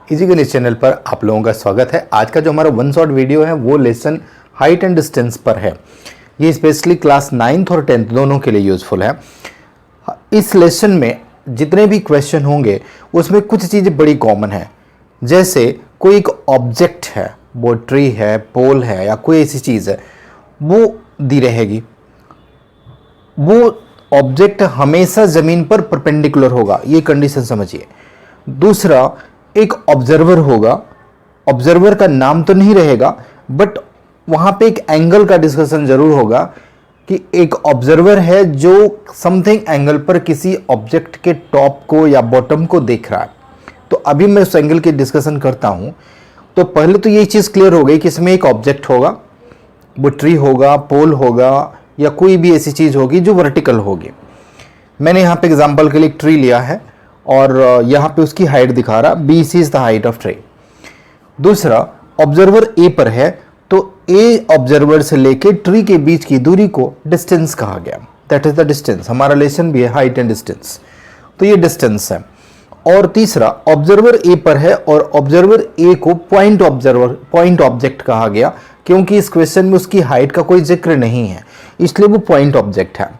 Easy गणित channel पर आप लोगों का स्वागत है। आज का जो हमारा वन शॉट वीडियो है वो लेसन हाइट एंड डिस्टेंस पर है। ये स्पेशली क्लास 9th और 10th दोनों के लिए यूजफुल है। इस लेसन में जितने भी क्वेश्चन होंगे उसमें कुछ चीज़ें बड़ी कॉमन है। जैसे कोई एक ऑब्जेक्ट है, वो ट्री है, पोल है या कोई ऐसी चीज़ है, वो दी रहेगी। वो ऑब्जेक्ट हमेशा ज़मीन पर परपेंडिकुलर होगा, ये कंडीशन समझिए। दूसरा, एक ऑब्जर्वर होगा। ऑब्जर्वर का नाम तो नहीं रहेगा, बट वहाँ पे एक एंगल का डिस्कशन जरूर होगा कि एक ऑब्जर्वर है जो समथिंग एंगल पर किसी ऑब्जेक्ट के टॉप को या बॉटम को देख रहा है। तो अभी मैं उस एंगल की डिस्कशन करता हूँ। तो पहले तो ये चीज़ क्लियर हो गई कि इसमें एक ऑब्जेक्ट होगा, वो ट्री होगा, पोल होगा या कोई भी ऐसी चीज़ होगी जो वर्टिकल होगी। मैंने यहाँ पे एग्जांपल के लिए एक ट्री लिया है और यहाँ पे उसकी हाइट दिखा रहा, BC is the height of tree. दूसरा, ऑब्जर्वर ए पर है, तो ए ऑब्जर्वर से लेके ट्री के बीच की दूरी को डिस्टेंस कहा गया, दैट इज द डिस्टेंस। हमारा लेसन भी है हाइट एंड डिस्टेंस, तो ये डिस्टेंस है। और तीसरा, ऑब्जर्वर ए पर है और ऑब्जर्वर ए को पॉइंट ऑब्जेक्ट कहा गया, क्योंकि इस क्वेश्चन में उसकी हाइट का कोई जिक्र नहीं है, इसलिए वो पॉइंट ऑब्जेक्ट है।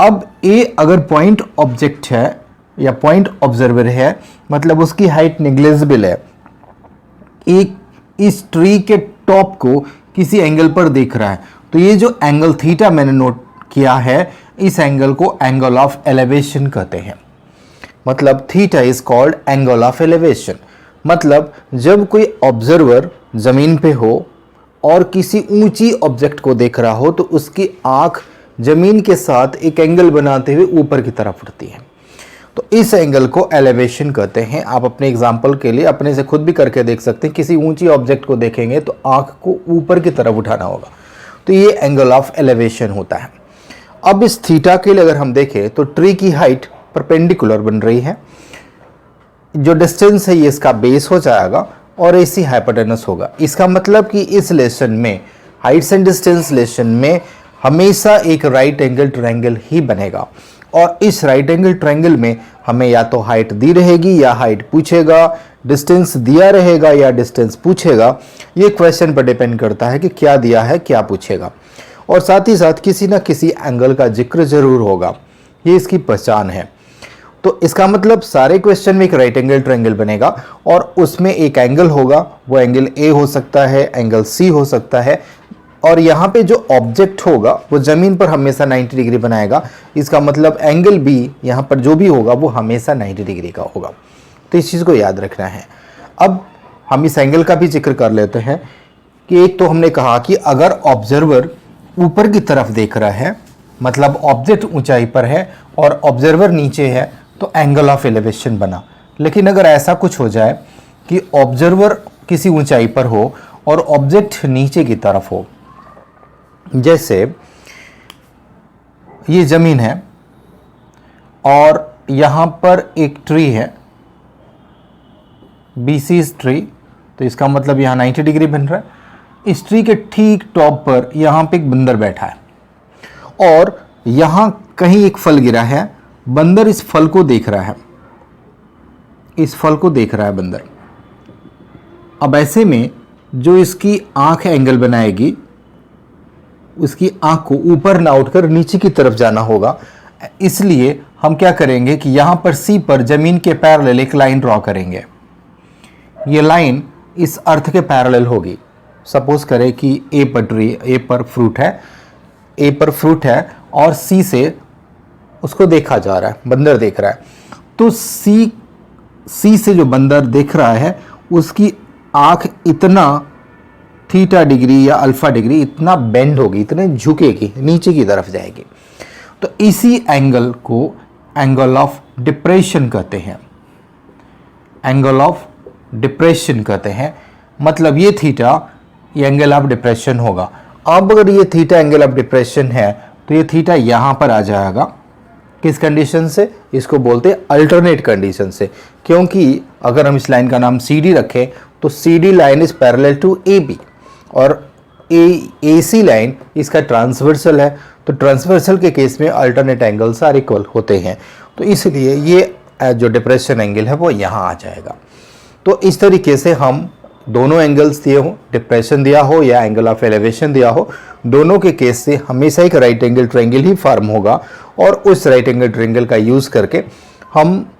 अब ए अगर पॉइंट ऑब्जेक्ट है या पॉइंट ऑब्जर्वर है, मतलब उसकी हाइट निग्लेजिबल है। एक इस ट्री के टॉप को किसी एंगल पर देख रहा है, तो ये जो एंगल थीटा मैंने नोट किया है, इस एंगल को एंगल ऑफ एलिवेशन कहते हैं। मतलब theta is called angle of elevation. मतलब जब कोई ऑब्जर्वर जमीन पे हो और किसी ऊंची ऑब्जेक्ट को देख रहा हो, तो उसकी आंख जमीन के साथ एक एंगल बनाते हुए ऊपर की तरफ उठती है, तो इस एंगल को एलिवेशन कहते हैं। आप अपने एग्जाम्पल के लिए अपने से खुद भी करके देख सकते हैं। किसी ऊंची ऑब्जेक्ट को देखेंगे तो आंख को ऊपर की तरफ उठाना होगा, तो ये एंगल ऑफ एलिवेशन होता है। अब इस थीटा के लिए अगर हम देखें तो ट्री की हाइट परपेंडिकुलर बन रही है, जो डिस्टेंस है ये इसका बेस हो जाएगा और ऐसी हाइपोटेनस होगा। इसका मतलब कि इस लेसन में, हाइट्स एंड डिस्टेंस लेसन में, हमेशा एक राइट एंगल ट्रायंगल ही बनेगा। और इस राइट एंगल ट्रायंगल में हमें या तो हाइट दी रहेगी या हाइट पूछेगा, डिस्टेंस दिया रहेगा या डिस्टेंस पूछेगा। ये क्वेश्चन पर डिपेंड करता है कि क्या दिया है, क्या पूछेगा। और साथ ही साथ किसी ना किसी एंगल का जिक्र जरूर होगा, ये इसकी पहचान है। तो इसका मतलब सारे क्वेश्चन में एक राइट एंगल ट्रायंगल बनेगा और उसमें एक एंगल होगा। वो एंगल ए हो सकता है, एंगल सी हो सकता है, और यहाँ पे जो ऑब्जेक्ट होगा वो जमीन पर हमेशा 90 डिग्री बनाएगा। इसका मतलब एंगल बी यहाँ पर जो भी होगा वो हमेशा 90 डिग्री का होगा। तो इस चीज़ को याद रखना है। अब हम इस एंगल का भी जिक्र कर लेते हैं कि एक तो हमने कहा कि अगर ऑब्जर्वर ऊपर की तरफ देख रहा है, मतलब ऑब्जेक्ट ऊंचाई पर है और ऑब्जर्वर नीचे है, तो एंगल ऑफ एलिवेशन बना। लेकिन अगर ऐसा कुछ हो जाए कि ऑब्जर्वर किसी ऊंचाई पर हो और ऑब्जेक्ट नीचे की तरफ हो, जैसे ये जमीन है और यहां पर एक ट्री है, BC ट्री, तो इसका मतलब यहां 90 डिग्री बन रहा है। इस ट्री के ठीक टॉप पर यहां पे एक बंदर बैठा है और यहां कहीं एक फल गिरा है। बंदर इस फल को देख रहा है, इस फल को देख रहा है बंदर। अब ऐसे में जो इसकी आंख एंगल बनाएगी, उसकी आंख को ऊपर ना उठकर नीचे की तरफ जाना होगा। इसलिए हम क्या करेंगे कि यहां पर सी पर जमीन के पैरेलल एक लाइन ड्रॉ करेंगे। ये लाइन इस अर्थ के पैरेलल होगी। सपोज करें कि ए पर फ्रूट है और सी से उसको देखा जा रहा है, बंदर देख रहा है। तो सी से जो बंदर देख रहा है उसकी आंख इतना थीटा डिग्री या अल्फा डिग्री इतना बेंड होगी, इतने झुकेगी, नीचे की तरफ जाएगी। तो इसी एंगल को एंगल ऑफ डिप्रेशन कहते हैं। एंगल ऑफ डिप्रेशन कहते हैं। मतलब ये थीटा, ये एंगल ऑफ डिप्रेशन होगा। अब अगर ये थीटा एंगल ऑफ डिप्रेशन है तो ये थीटा यहां पर आ जाएगा। किस कंडीशन से? इसको बोलते हैं अल्टरनेट कंडीशन से। क्योंकि अगर हम इस लाइन का नाम CD रखें तो CD line is parallel to AB और AC लाइन इसका ट्रांसवर्सल है। तो ट्रांसवर्सल के केस में अल्टरनेट एंगल्स आर इक्वल होते हैं, तो इसलिए ये जो डिप्रेशन एंगल है वो यहाँ आ जाएगा। तो इस तरीके से हम दोनों एंगल्स दिए हो, डिप्रेशन दिया हो या एंगल ऑफ एलिवेशन दिया हो, दोनों के केस से हमेशा एक राइट एंगल ट्रायंगल ही फॉर्म होगा और उस राइट एंगल ट्रायंगल का यूज़ करके हम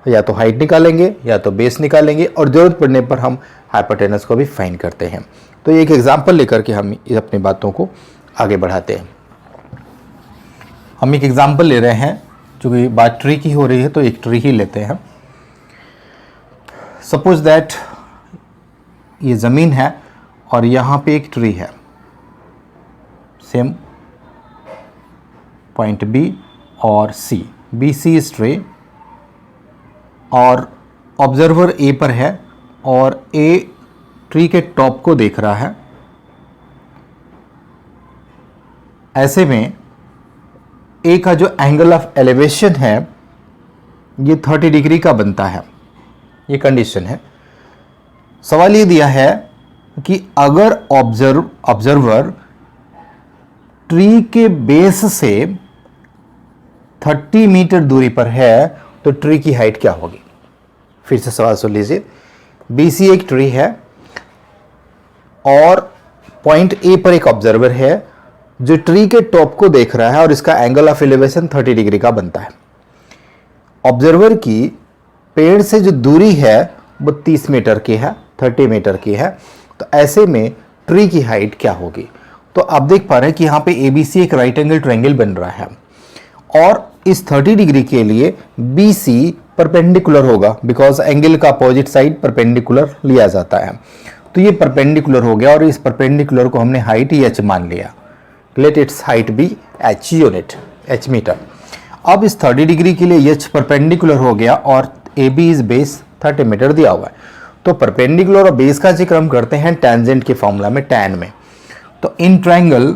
या तो हाइट निकालेंगे या तो बेस निकालेंगे और ज़रूरत पड़ने पर हम हाइपोटेनस को भी फाइंड करते हैं। तो एक एग्जांपल लेकर के हम अपनी बातों को आगे बढ़ाते हैं। हम एक एग्जांपल ले रहे हैं, जो कि बात ट्री की हो रही है तो एक ट्री ही लेते हैं। सपोज दैट ये ज़मीन है और यहाँ पे एक ट्री है, सेम पॉइंट बी और सी, बी सी इस ट्री, और ऑब्जर्वर ए पर है और ए ट्री के टॉप को देख रहा है। ऐसे में ए का जो एंगल ऑफ एलिवेशन है ये 30 डिग्री का बनता है, ये कंडीशन है। सवाल ये दिया है कि अगर ऑब्जर्वर ट्री के बेस से 30 मीटर दूरी पर है तो ट्री की हाइट क्या होगी। फिर से सवाल सुन लीजिए। BC एक ट्री है और पॉइंट ए पर एक ऑब्जर्वर है जो ट्री के टॉप को देख रहा है और इसका एंगल ऑफ एलिवेशन 30 डिग्री का बनता है। ऑब्जर्वर की पेड़ से जो दूरी है वो 30 मीटर की है, 30 मीटर की है। तो ऐसे में ट्री की हाइट क्या होगी। तो आप देख पा रहे हैं कि यहाँ पे ABC एक राइट एंगल ट्रायंगल बन रहा है और इस 30 डिग्री के लिए BC परपेंडिकुलर होगा, बिकॉज एंगल का अपोजिट साइड परपेंडिकुलर लिया जाता है। तो ये परपेंडिकुलर हो गया और इस परपेंडिकुलर को हमने हाइट H मान लिया। Let its height be H unit, H metre. अब इस 30 डिग्री के लिए H परपेंडिकुलर हो गया और AB इज बेस 30 मीटर दिया हुआ है। तो परपेंडिकुलर और बेस का जिक्र हम करते हैं टेंजेंट के फॉर्मूला में, tan में। तो in triangle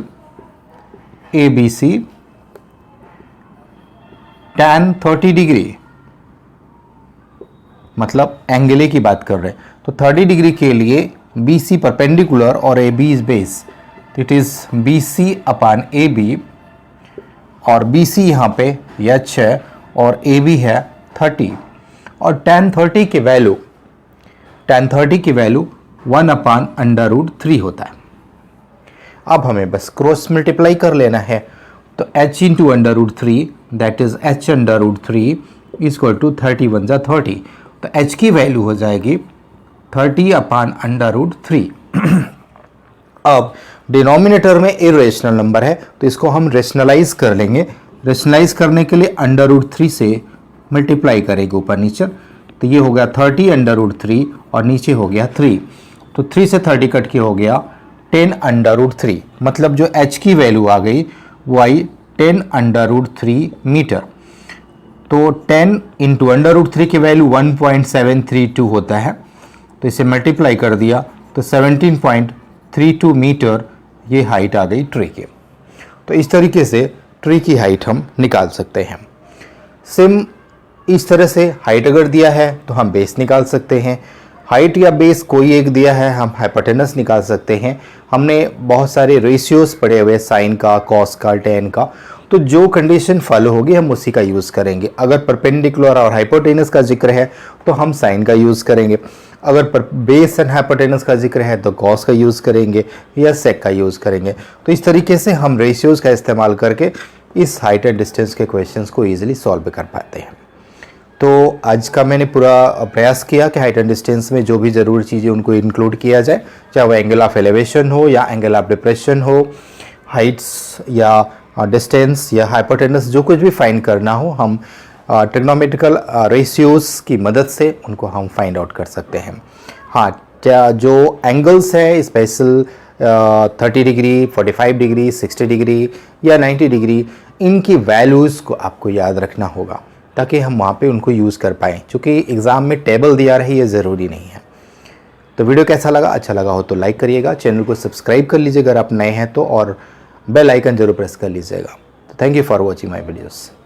ABC tan 30 degree, मतलब एंगल की बात कर रहे हैं, तो 30 डिग्री के लिए BC परपेंडिकुलर और AB is base, it is BC upon AB, और BC यहाँ पे H है और AB है 30, और tan 30 की वैल्यू 1 अपॉन √3 होता है। अब हमें बस क्रॉस मल्टीप्लाई कर लेना है, तो H into √3 that is H √3 is equal to 31 जा 30, तो H की वैल्यू हो जाएगी 30 अपॉन √3। अब डिनोमिनेटर में इरेशनल नंबर है तो इसको हम रेशनलाइज कर लेंगे। रेशनलाइज करने के लिए √3 से मल्टीप्लाई करेंगे ऊपर नीचे, तो ये हो गया 30 √3 और नीचे हो गया 3, तो 3 से 30 कट के हो गया 10 √3, मतलब जो H की वैल्यू आ गई वो आई 10 √3 मीटर। तो 10 इंटू √3 की वैल्यू 1.732 होता है, तो इसे मल्टीप्लाई कर दिया तो 17.32 मीटर ये हाइट आ गई ट्री की। तो इस तरीके से ट्री की हाइट हम निकाल सकते हैं। सेम इस तरह से हाइट अगर दिया है तो हम बेस निकाल सकते हैं। हाइट या बेस कोई एक दिया है हम हाइपोटेनस निकाल सकते हैं। हमने बहुत सारे रेशियोज पढ़े हुए, साइन का, कॉस का, टेन का, तो जो कंडीशन फॉलो होगी हम उसी का यूज़ करेंगे। अगर परपेंडिकुलर और हाइपोटेनस का जिक्र है तो हम साइन का यूज़ करेंगे, अगर बेस एंड हाइपोटेनस का जिक्र है तो कॉस का यूज़ करेंगे या सेक का यूज़ करेंगे। तो इस तरीके से हम रेशियोज़ का इस्तेमाल करके इस हाइट एंड डिस्टेंस के क्वेश्चंस को ईजिली सॉल्व कर पाते हैं। तो आज का मैंने पूरा प्रयास किया कि हाइट एंड डिस्टेंस में जो भी ज़रूरी चीज़ें उनको इंक्लूड किया जाए, चाहे वो एंगल ऑफ एलिवेशन हो या एंगल ऑफ डिप्रेशन हो, हाइट्स या डिस्टेंस या हाइपोटेनस, जो कुछ भी फाइंड करना हो हम ट्रिग्नोमेट्रिकल रेशियोज़ की मदद से उनको हम फाइंड आउट कर सकते हैं। हाँ, क्या जो एंगल्स हैं स्पेशल 30 डिग्री, 45 डिग्री, 60 डिग्री या 90 डिग्री, इनकी वैल्यूज़ को आपको याद रखना होगा ताकि हम वहाँ पे उनको यूज़ कर पाएँ, क्योंकि एग्ज़ाम में टेबल दिया रहे ये ज़रूरी नहीं है। तो वीडियो कैसा लगा, अच्छा लगा हो तो लाइक करिएगा, चैनल को सब्सक्राइब कर लीजिएगा अगर आप नए हैं तो, और बेल आइकन जरूर प्रेस कर लीजिएगा। तो thank you for watching my videos.